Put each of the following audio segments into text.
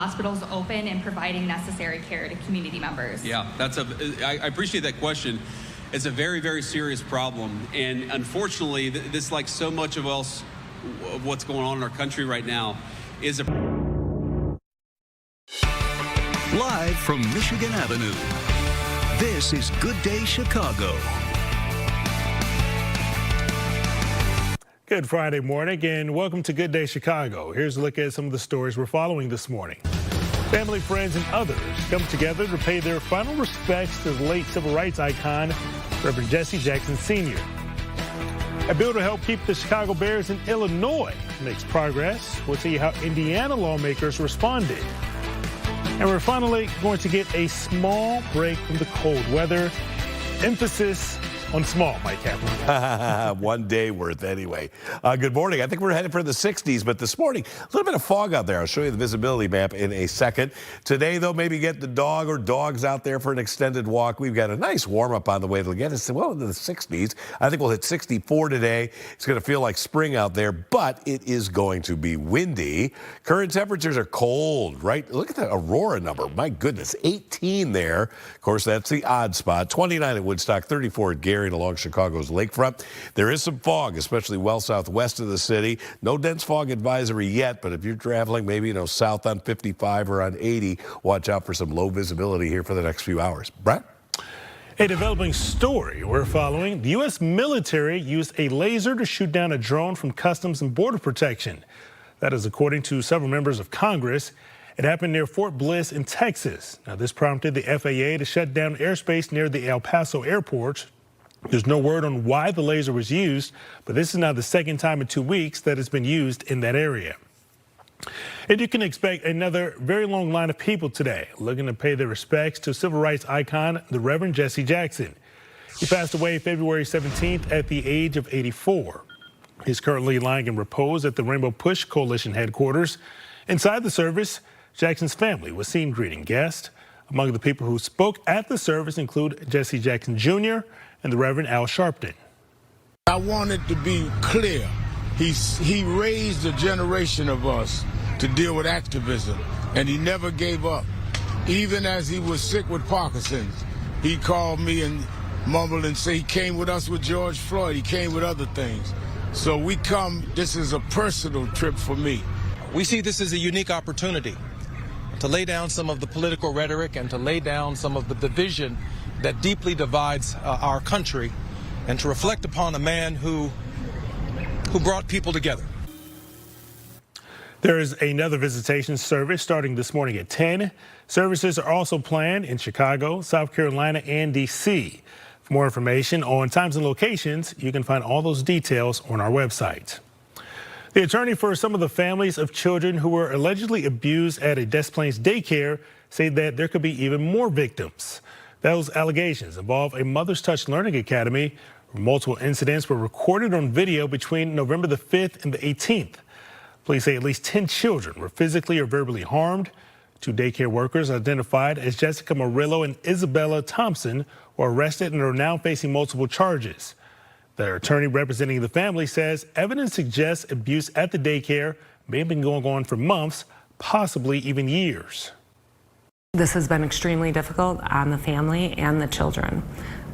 hospitals open and providing necessary care to community members? Yeah, I appreciate that question. It's a very, very serious problem. And unfortunately, this, like so much of else of what's going on in our country right now, is a... Live from Michigan Avenue, this is Good Day Chicago. Good Friday morning and welcome to Good Day Chicago. Here's a look at some of the stories we're following this morning. Family, friends, and others come together to pay their final respects to the late civil rights icon, Reverend Jesse Jackson Sr. A bill to help keep the Chicago Bears in Illinois makes progress. We'll see how Indiana lawmakers responded. And we're finally going to get a small break from the cold weather. Emphasis on small, Mike Kaplan. 1 day worth anyway. Good morning. I think we're headed for the 60s, but this morning, a little bit of fog out there. I'll show you the visibility map in a second. Today, though, maybe get the dog or dogs out there for an extended walk. We've got a nice warm-up on the way. It'll get us, well, into the 60s. I think we'll hit 64 today. It's going to feel like spring out there, but it is going to be windy. Current temperatures are cold, right? Look at the Aurora number. My goodness, 18 there. Of course, that's the odd spot. 29 at Woodstock, 34 at Gary along Chicago's lakefront. There is some fog, especially well southwest of the city. No dense fog advisory yet, but if you're traveling maybe south on 55 or on 80, watch out for some low visibility here for the next few hours. Brett? A developing story we're following. The U.S. military used a laser to shoot down a drone from Customs and Border Protection. That is according to several members of Congress. It happened near Fort Bliss in Texas. Now, this prompted the FAA to shut down airspace near the El Paso airport. There's no word on why the laser was used, but this is now the second time in 2 weeks that it's been used in that area. And you can expect another very long line of people today looking to pay their respects to civil rights icon, the Reverend Jesse Jackson. He passed away February 17th at the age of 84. He's currently lying in repose at the Rainbow Push Coalition headquarters. Inside the service, Jackson's family was seen greeting guests. Among the people who spoke at the service include Jesse Jackson Jr. and the Reverend Al Sharpton. I wanted to be clear. He raised a generation of us to deal with activism, and he never gave up. Even as he was sick with Parkinson's, he called me and mumbled and said he came with us with George Floyd. He came with other things. So this is a personal trip for me. We see this as a unique opportunity to lay down some of the political rhetoric and to lay down some of the division that deeply divides our country, and to reflect upon a man who brought people together. There is another visitation service starting this morning at 10. Services are also planned in Chicago, South Carolina, and D.C. For more information on times and locations, you can find all those details on our website. The attorney for some of the families of children who were allegedly abused at a Des Plaines daycare say that there could be even more victims. Those allegations involve a Mother's Touch Learning Academy, where multiple incidents were recorded on video between November the 5th and the 18th. Police say at least 10 children were physically or verbally harmed. 2 daycare workers identified as Jessica Murillo and Isabella Thompson were arrested and are now facing multiple charges. Their attorney representing the family says evidence suggests abuse at the daycare may have been going on for months, possibly even years. This has been extremely difficult on the family and the children.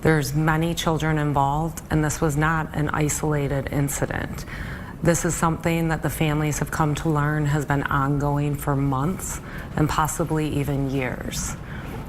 There's many children involved, and this was not an isolated incident. This is something that the families have come to learn has been ongoing for months and possibly even years.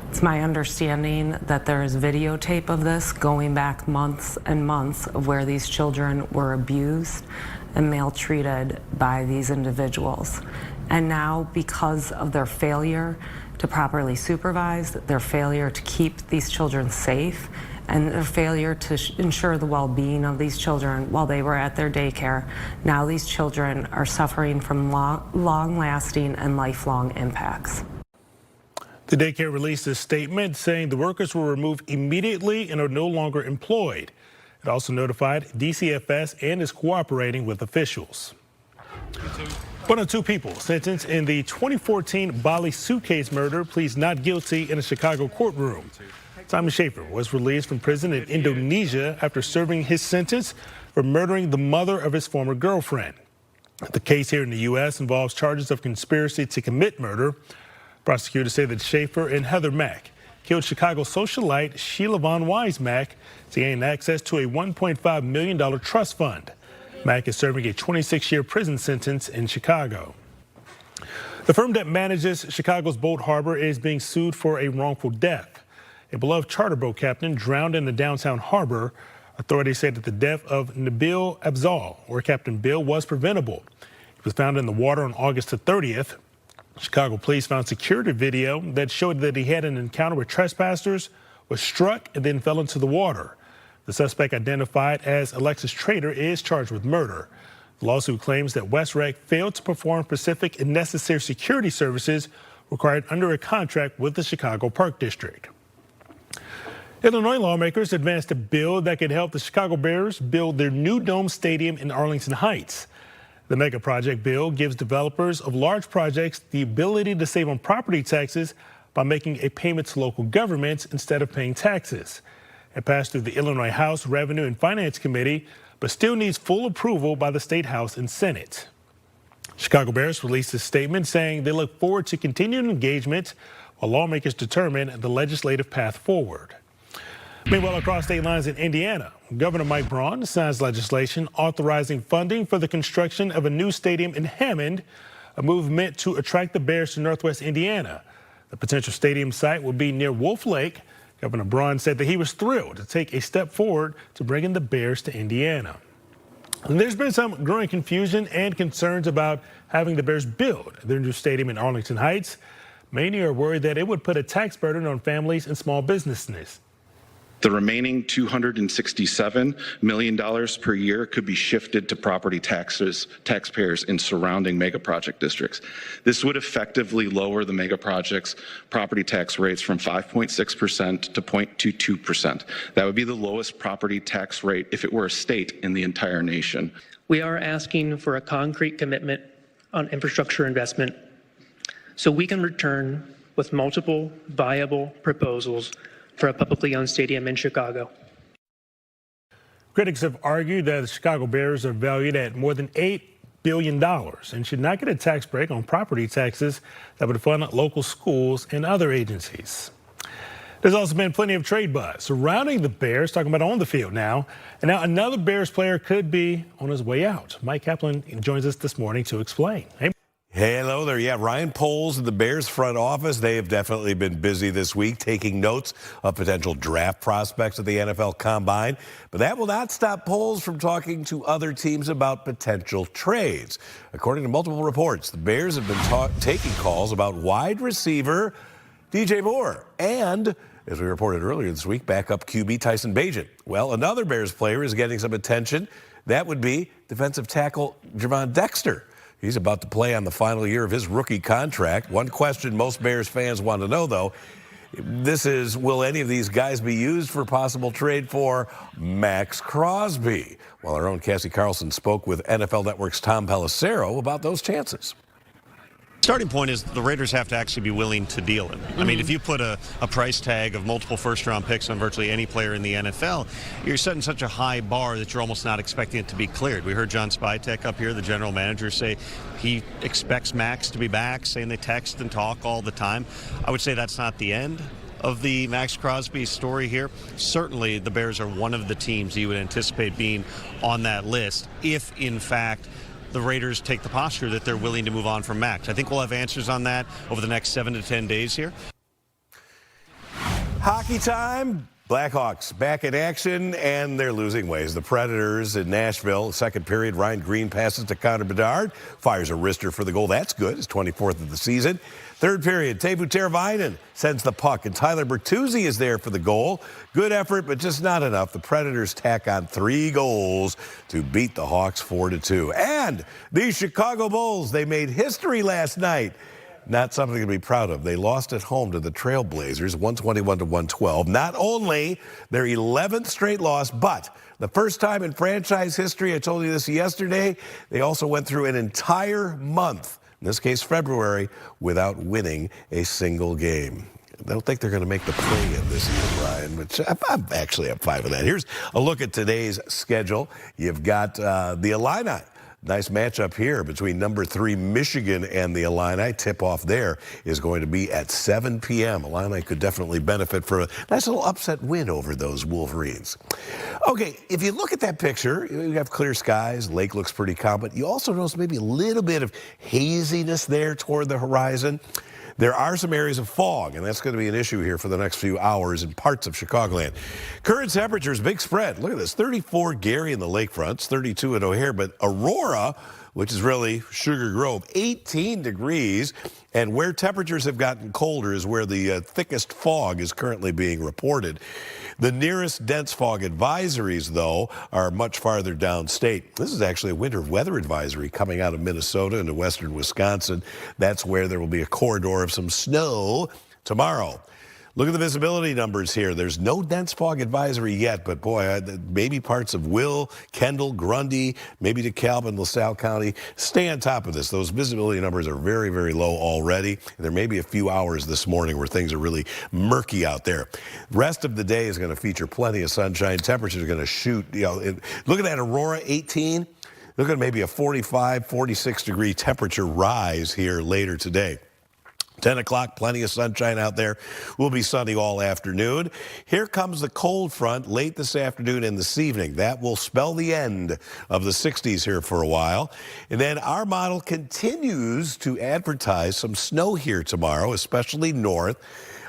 It's my understanding that there is videotape of this going back months and months of where these children were abused and maltreated by these individuals. And now, because of their failure to properly supervise, their failure to keep these children safe, and their failure to ensure the well-being of these children while they were at their daycare, now these children are suffering from long-lasting and lifelong impacts. The daycare released a statement saying the workers were removed immediately and are no longer employed. It also notified DCFS and is cooperating with officials. One of 2 people sentenced in the 2014 Bali suitcase murder pleads not guilty in a Chicago courtroom. Simon Schaefer was released from prison in Indonesia after serving his sentence for murdering the mother of his former girlfriend. The case here in the U.S. involves charges of conspiracy to commit murder. Prosecutors say that Schaefer and Heather Mack killed Chicago socialite Sheila Von Wise Mack to gain access to a $1.5 million trust fund. Mack is serving a 26-year prison sentence in Chicago. The firm that manages Chicago's Boat Harbor is being sued for a wrongful death. A beloved charter boat captain drowned in the downtown harbor. Authorities say that the death of Nabil Abzal, or Captain Bill, was preventable. He was found in the water on August the 30th. Chicago police found security video that showed that he had an encounter with trespassers, was struck, and then fell into the water. The suspect, identified as Alexis Trader, is charged with murder. The lawsuit claims that Wesrec failed to perform specific and necessary security services required under a contract with the Chicago Park District. Illinois lawmakers advanced a bill that could help the Chicago Bears build their new dome stadium in Arlington Heights. The mega project bill gives developers of large projects the ability to save on property taxes by making a payment to local governments instead of paying taxes. It passed through the Illinois House Revenue and Finance Committee, but still needs full approval by the State House and Senate. Chicago Bears released a statement saying they look forward to continued engagement while lawmakers determine the legislative path forward. Meanwhile, across state lines in Indiana, Governor Mike Braun signs legislation authorizing funding for the construction of a new stadium in Hammond, a move meant to attract the Bears to Northwest Indiana. The potential stadium site will be near Wolf Lake. Governor Braun said that he was thrilled to take a step forward to bringing the Bears to Indiana. And there's been some growing confusion and concerns about having the Bears build their new stadium in Arlington Heights. Many are worried that it would put a tax burden on families and small businesses. The remaining $267 million per year could be shifted to property taxpayers in surrounding mega project districts. This would effectively lower the mega project's property tax rates from 5.6% to 0.22%. That would be the lowest property tax rate if it were a state in the entire nation. We are asking for a concrete commitment on infrastructure investment so we can return with multiple viable proposals for a publicly owned stadium in Chicago. Critics have argued that the Chicago Bears are valued at more than $8 billion and should not get a tax break on property taxes that would fund local schools and other agencies. There's also been plenty of trade buzz surrounding the Bears, talking about on the field now. And now another Bears player could be on his way out. Mike Kaplan joins us this morning to explain. Hey. Hello there. Yeah, Ryan Poles in the Bears front office. They have definitely been busy this week taking notes of potential draft prospects at the NFL Combine. But that will not stop Poles from talking to other teams about potential trades. According to multiple reports, the Bears have been taking calls about wide receiver DJ Moore and, as we reported earlier this week, backup QB Tyson Bagent. Well, another Bears player is getting some attention. That would be defensive tackle Gervon Dexter. He's about to play on the final year of his rookie contract. One question most Bears fans want to know, though, will any of these guys be used for possible trade for Max Crosby? Well, our own Cassie Carlson spoke with NFL Network's Tom Pelissero about those chances. Starting point is the Raiders have to actually be willing to deal him. I mean, if you put a price tag of multiple first-round picks on virtually any player in the NFL, you're setting such a high bar that you're almost not expecting it to be cleared. We heard John Spytek up here, the general manager, say he expects Max to be back, saying they text and talk all the time. I would say that's not the end of the Max Crosby story here. Certainly, the Bears are one of the teams you would anticipate being on that list if, in fact, the Raiders take the posture that they're willing to move on from Max. I think we'll have answers on that over the next 7 to 10 days here. Hockey time. Blackhawks back in action, and they're losing ways. The Predators in Nashville, second period, Ryan Green passes to Connor Bedard, fires a wrister for the goal. That's good. His 24th of the season. Third period, Teuvo Teravainen sends the puck, and Tyler Bertuzzi is there for the goal. Good effort, but just not enough. The Predators tack on 3 goals to beat the Hawks 4-2. And the Chicago Bulls, they made history last night. Not something to be proud of. They lost at home to the Trailblazers, 121-112. Not only their 11th straight loss, but the first time in franchise history, I told you this yesterday, they also went through an entire month, in this case February, without winning a single game. I don't think they're going to make the play-in this year, Brian, which I'm fine with that. Here's a look at today's schedule. You've got the Illini Nice matchup here between number 3 Michigan and the Illini. Tip-off there is going to be at 7 p.m. Illini could definitely benefit for a nice little upset win over those Wolverines. Okay, if you look at that picture, you have clear skies. Lake looks pretty calm, but you also notice maybe a little bit of haziness there toward the horizon. There are some areas of fog, and that's going to be an issue here for the next few hours in parts of Chicagoland. Current temperatures, big spread. Look at this, 34 Gary in the lakefronts, 32 at O'Hare, but Aurora, which is really Sugar Grove, 18 degrees. And where temperatures have gotten colder is where the thickest fog is currently being reported. The nearest dense fog advisories, though, are much farther downstate. This is actually a winter weather advisory coming out of Minnesota into western Wisconsin. That's where there will be a corridor of some snow tomorrow. Look at the visibility numbers here. There's no dense fog advisory yet, but boy, maybe parts of Will, Kendall, Grundy, maybe DeKalb and LaSalle County. Stay on top of this. Those visibility numbers are very, very low already. There may be a few hours this morning where things are really murky out there. Rest of the day is going to feature plenty of sunshine. Temperatures are going to shoot. Look at that Aurora, 18. Look at maybe a 45, 46 degree temperature rise here later today. 10 o'clock, plenty of sunshine out there. Will be sunny all afternoon. Here comes the cold front late this afternoon and this evening. That will spell the end of the 60s here for a while. And then our model continues to advertise some snow here tomorrow, especially north.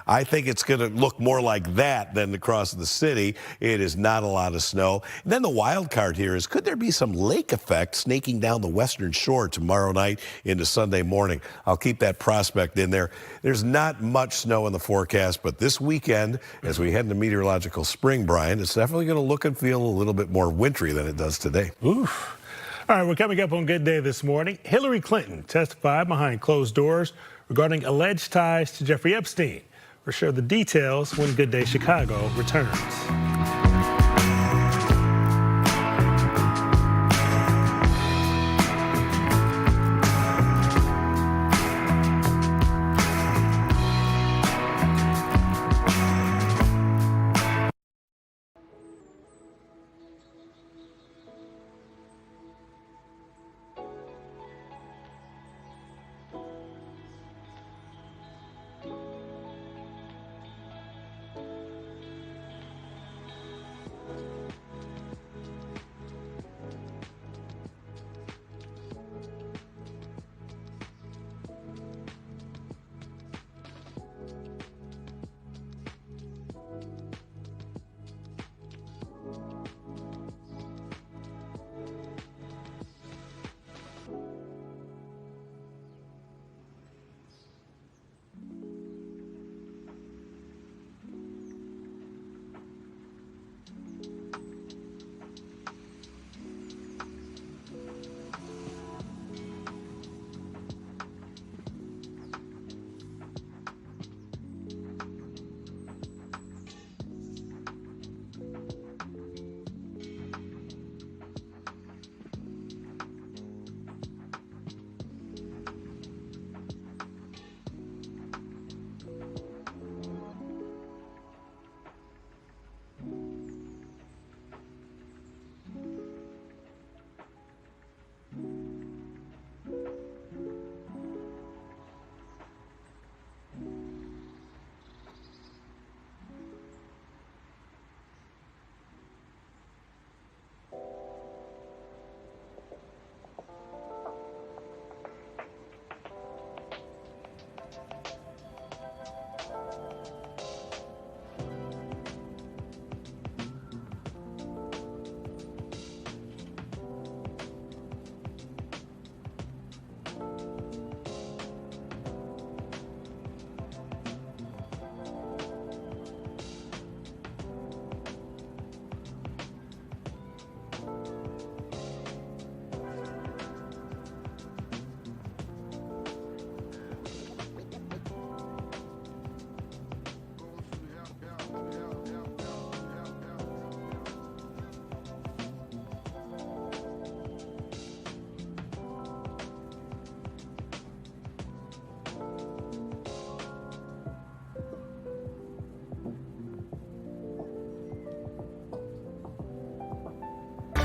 I think it's going to look more like that than across the city. It is not a lot of snow. And then the wild card here is, could there be some lake effect snaking down the western shore tomorrow night into Sunday morning? I'll keep that prospect in there. There's not much snow in the forecast, but this weekend, as we head into meteorological spring, Brian, it's definitely going to look and feel a little bit more wintry than it does today. Oof. All right, we're coming up on Good Day this morning. Hillary Clinton testified behind closed doors regarding alleged ties to Jeffrey Epstein. We'll share the details when Good Day Chicago returns.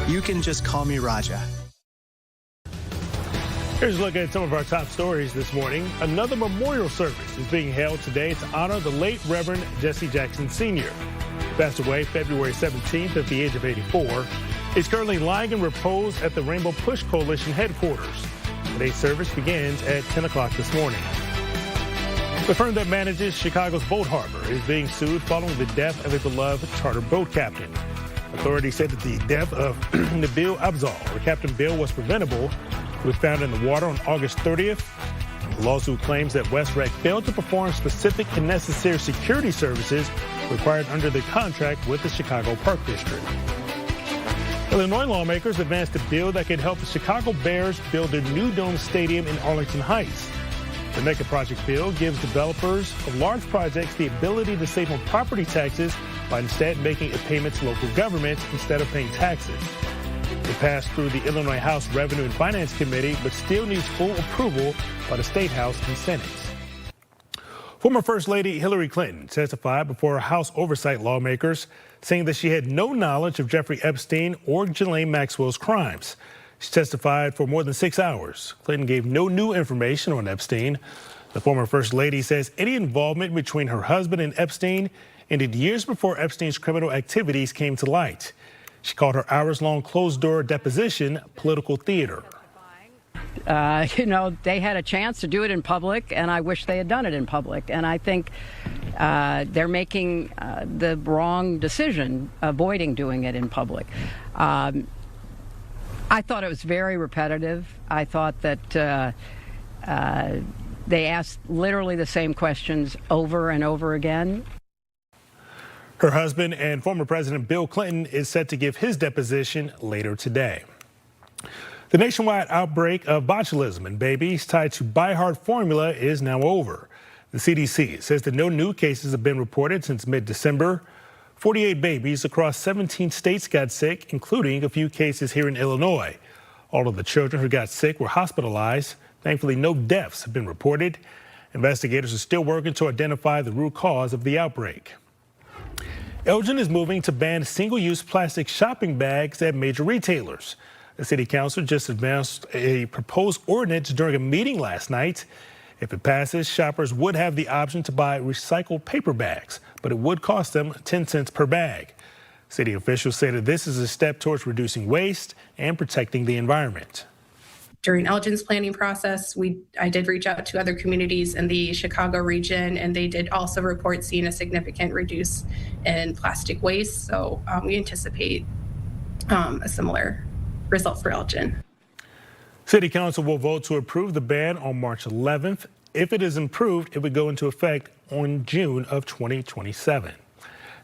You can just call me Raja. Here's a look at some of our top stories this morning. Another memorial service is being held today to honor the late Reverend Jesse Jackson Sr. He passed away February 17th at the age of 84. He's currently lying in repose at the Rainbow Push Coalition headquarters. Today's service begins at 10 o'clock this morning. The firm that manages Chicago's Boat Harbor is being sued following the death of a beloved charter boat captain. Authorities said that the death of Nabil Abzal, or Captain Bill, was preventable. He was found in the water on August 30th. The lawsuit claims that WestRec failed to perform specific and necessary security services required under the contract with the Chicago Park District. Illinois lawmakers advanced a bill that could help the Chicago Bears build their new dome stadium in Arlington Heights. The Mega Project bill gives developers of large projects the ability to save on property taxes by instead making a payment to local governments instead of paying taxes. It passed through the Illinois House Revenue and Finance Committee, but still needs full approval by the State House and Senate. Former First Lady Hillary Clinton testified before House oversight lawmakers, saying that she had no knowledge of Jeffrey Epstein or Ghislaine Maxwell's crimes. She testified for more than 6 hours. Clinton gave no new information on Epstein. The former First Lady says any involvement between her husband and Epstein ended years before Epstein's criminal activities came to light. She called her hours-long closed-door deposition political theater. They had a chance to do it in public, and I wish they had done it in public. And I think they're making the wrong decision, avoiding doing it in public. I thought it was very repetitive. I thought that they asked literally the same questions over and over again. Her husband and former President Bill Clinton is set to give his deposition later today. The nationwide outbreak of botulism in babies tied to ByHeart formula is now over. The CDC says that no new cases have been reported since mid-December. 48 babies across 17 states got sick, including a few cases here in Illinois. All of the children who got sick were hospitalized. Thankfully, no deaths have been reported. Investigators are still working to identify the root cause of the outbreak. Elgin is moving to ban single-use plastic shopping bags at major retailers. The city council just advanced a proposed ordinance during a meeting last night. If it passes, shoppers would have the option to buy recycled paper bags, but it would cost them 10 cents per bag. City officials say that this is a step towards reducing waste and protecting the environment. During Elgin's planning process, I did reach out to other communities in the Chicago region, and they did also report seeing a significant reduce in plastic waste. So we anticipate a similar result for Elgin. City Council will vote to approve the ban on March 11th. If it is approved, it would go into effect on June of 2027.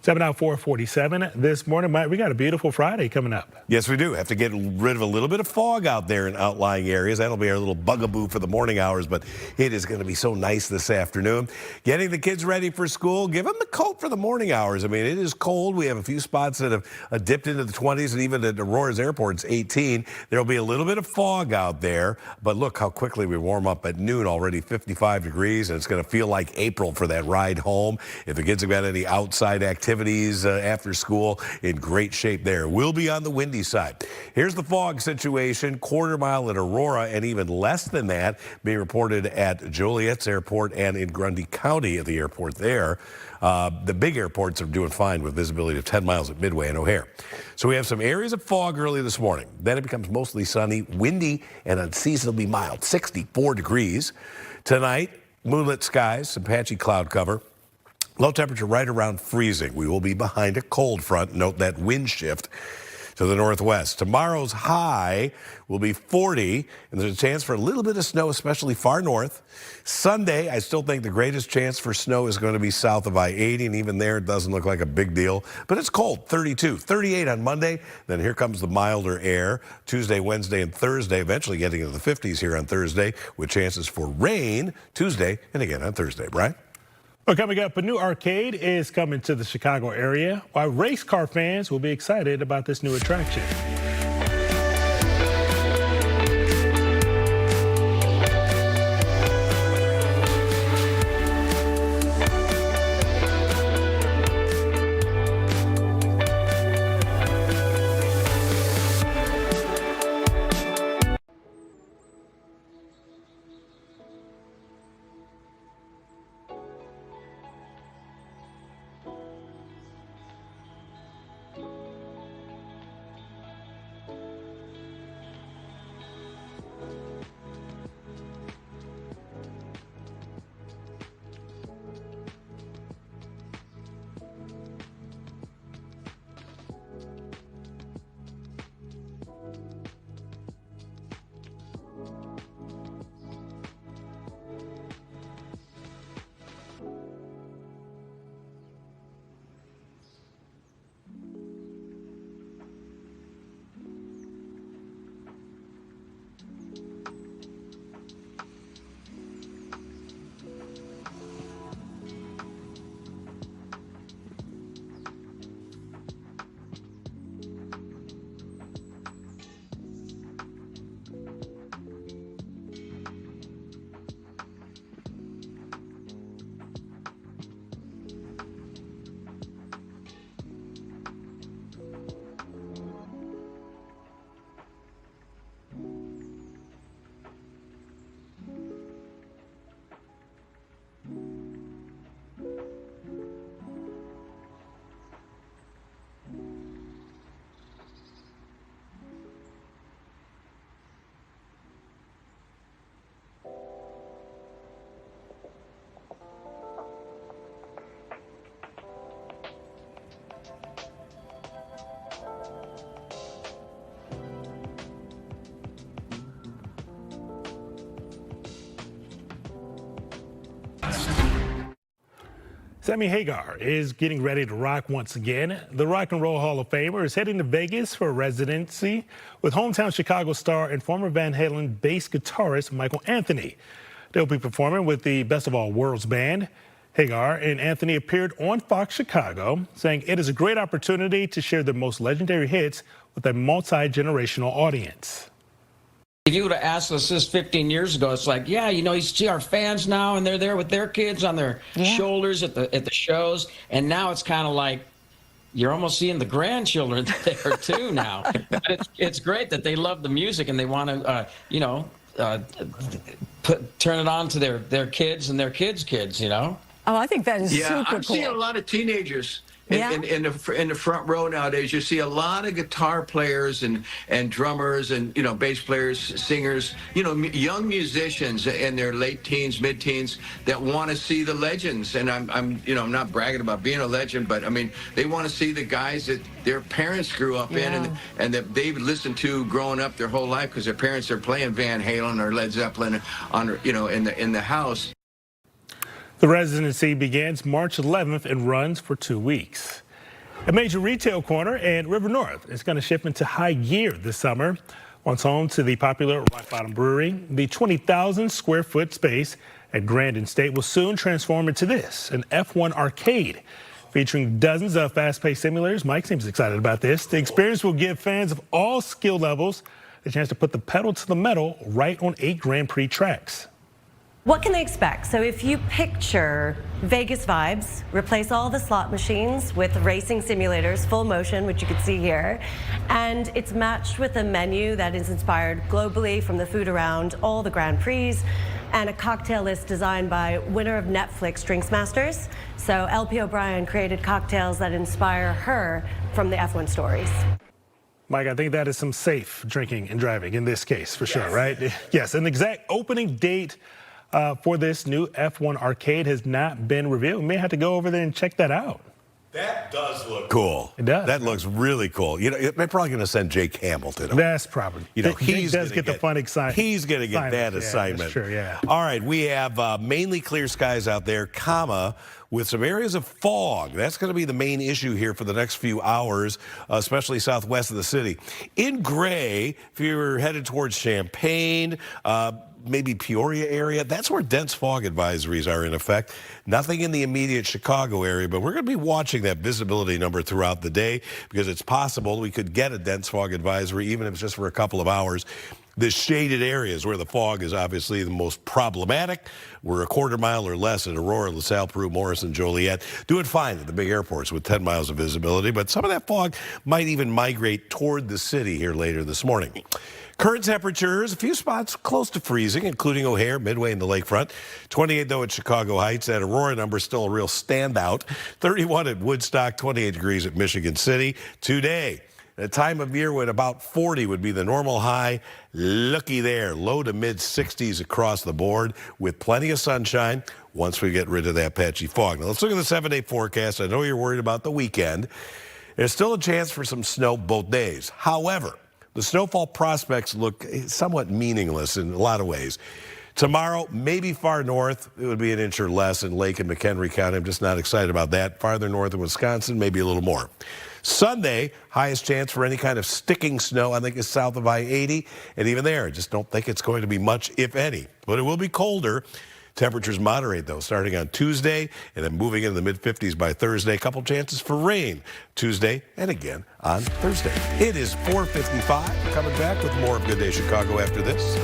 7:47 this morning. Mike, we got a beautiful Friday coming up. Yes, we do. Have to get rid of a little bit of fog out there in outlying areas. That'll be our little bugaboo for the morning hours, but it is going to be so nice this afternoon. Getting the kids ready for school. Give them the coat for the morning hours. I mean, it is cold. We have a few spots that have dipped into the 20s, and even at Aurora's Airport, it's 18. There'll be a little bit of fog out there, but look how quickly we warm up at noon, already 55 degrees, and it's going to feel like April for that ride home. If the kids have got any outside activities after school, in great shape there. We'll be on the windy side. Here's the fog situation, quarter mile at Aurora, and even less than that being reported at Joliet's Airport and in Grundy County at the airport there. The big airports are doing fine with visibility of 10 miles at Midway and O'Hare. So we have some areas of fog early this morning. Then it becomes mostly sunny, windy, and unseasonably mild, 64 degrees. Tonight, moonlit skies, some patchy cloud cover. Low temperature right around freezing. We will be behind a cold front. Note that wind shift to the northwest. Tomorrow's high will be 40, and there's a chance for a little bit of snow, especially far north. Sunday, I still think the greatest chance for snow is going to be south of I-80, and even there it doesn't look like a big deal. But it's cold, 32, 38 on Monday. Then here comes the milder air. Tuesday, Wednesday, and Thursday, eventually getting into the 50s here on Thursday, with chances for rain Tuesday and again on Thursday. Brian? Well, coming up, a new arcade is coming to the Chicago area, while race car fans will be excited about this new attraction. Sammy Hagar is getting ready to rock once again. The Rock and Roll Hall of Famer is heading to Vegas for a residency with hometown Chicago star and former Van Halen bass guitarist Michael Anthony. They'll be performing with the Best of All Worlds band. Hagar and Anthony appeared on Fox Chicago, saying it is a great opportunity to share their most legendary hits with a multi-generational audience. If you would have asked us this 15 years ago, it's like, yeah, you know, you see our fans now and they're there with their kids on their shoulders at the shows. And now it's kind of like you're almost seeing the grandchildren there too now. But it's great that they love the music and they want to, turn it on to their kids and their kids' kids, you know? Oh, I think that is super cool. I'm seeing a lot of teenagers in the front row nowadays. You see a lot of guitar players and drummers and, you know, bass players, singers, you know, young musicians in their late teens, mid-teens that want to see the legends. And I'm not bragging about being a legend, but I mean, they want to see the guys that their parents grew up in and that they've listened to growing up their whole life because their parents are playing Van Halen or Led Zeppelin in the house. The residency begins March 11th and runs for 2 weeks. A major retail corner in River North is going to shift into high gear this summer. Once home to the popular Rock Bottom Brewery, the 20,000 square foot space at Grandin State will soon transform into this, an F1 arcade. Featuring dozens of fast-paced simulators. Mike seems excited about this. The experience will give fans of all skill levels the chance to put the pedal to the metal right on 8 Grand Prix tracks. What can they expect? So if you picture Vegas vibes, replace all the slot machines with racing simulators, full motion, which you can see here, and it's matched with a menu that is inspired globally from the food around all the Grand Prix, and a cocktail list designed by winner of Netflix Drinks Masters. So LP O'Brien created cocktails that inspire her from the F1 stories. Mike, I think that is some safe drinking and driving in this case, for sure, right? Yes, an exact opening date for this new F1 arcade has not been revealed. We may have to go over there and check that out. That does look cool. It does. That looks really cool. You know, they're probably going to send Jake Hamilton. That's probably. You know, he does get the fun assignment. He's going to get that assignment. That's true, yeah. All right, we have mainly clear skies out there, with some areas of fog. That's going to be the main issue here for the next few hours, especially southwest of the city. In gray, if you're headed towards Champaign, maybe Peoria area, that's where dense fog advisories are in effect. Nothing in the immediate Chicago area, but we're going to be watching that visibility number throughout the day because it's possible we could get a dense fog advisory even if it's just for a couple of hours. The shaded areas where the fog is obviously the most problematic. We're a quarter mile or less at Aurora, LaSalle, Peru, Morrison, Joliet. Doing fine at the big airports with 10 miles of visibility, but some of that fog might even migrate toward the city here later this morning. Current temperatures, a few spots close to freezing, including O'Hare, Midway, and the lakefront. 28, though, at Chicago Heights. That Aurora number is still a real standout. 31 at Woodstock, 28 degrees at Michigan City. Today, at a time of year when about 40 would be the normal high. Looky there, low to mid 60s across the board with plenty of sunshine once we get rid of that patchy fog. Now, let's look at the 7-day forecast. I know you're worried about the weekend. There's still a chance for some snow both days. However, the snowfall prospects look somewhat meaningless in a lot of ways. Tomorrow, maybe far north, it would be an inch or less in Lake and McHenry County. I'm just not excited about that. Farther north in Wisconsin, maybe a little more. Sunday, highest chance for any kind of sticking snow, I think, is south of I-80. And even there, I just don't think it's going to be much, if any. But it will be colder. Temperatures moderate, though, starting on Tuesday and then moving into the mid-50s by Thursday. A couple chances for rain Tuesday and again on Thursday. It is 4:55. We're coming back with more of Good Day Chicago after this.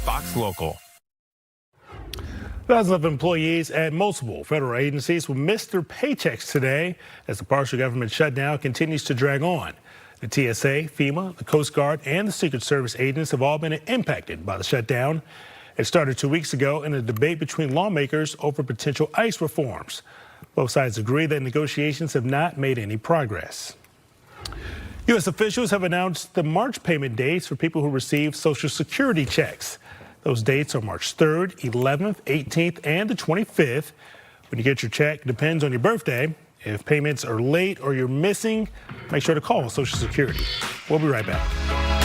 Fox Local. Thousands of employees at multiple federal agencies will miss their paychecks today as the partial government shutdown continues to drag on. The TSA, FEMA, the Coast Guard, and the Secret Service agents have all been impacted by the shutdown. It started 2 weeks ago in a debate between lawmakers over potential ICE reforms. Both sides agree that negotiations have not made any progress. U.S. officials have announced the March payment dates for people who receive Social Security checks. Those dates are March 3rd, 11th, 18th, and the 25th. When you get your check, it depends on your birthday. If payments are late or you're missing, make sure to call Social Security. We'll be right back.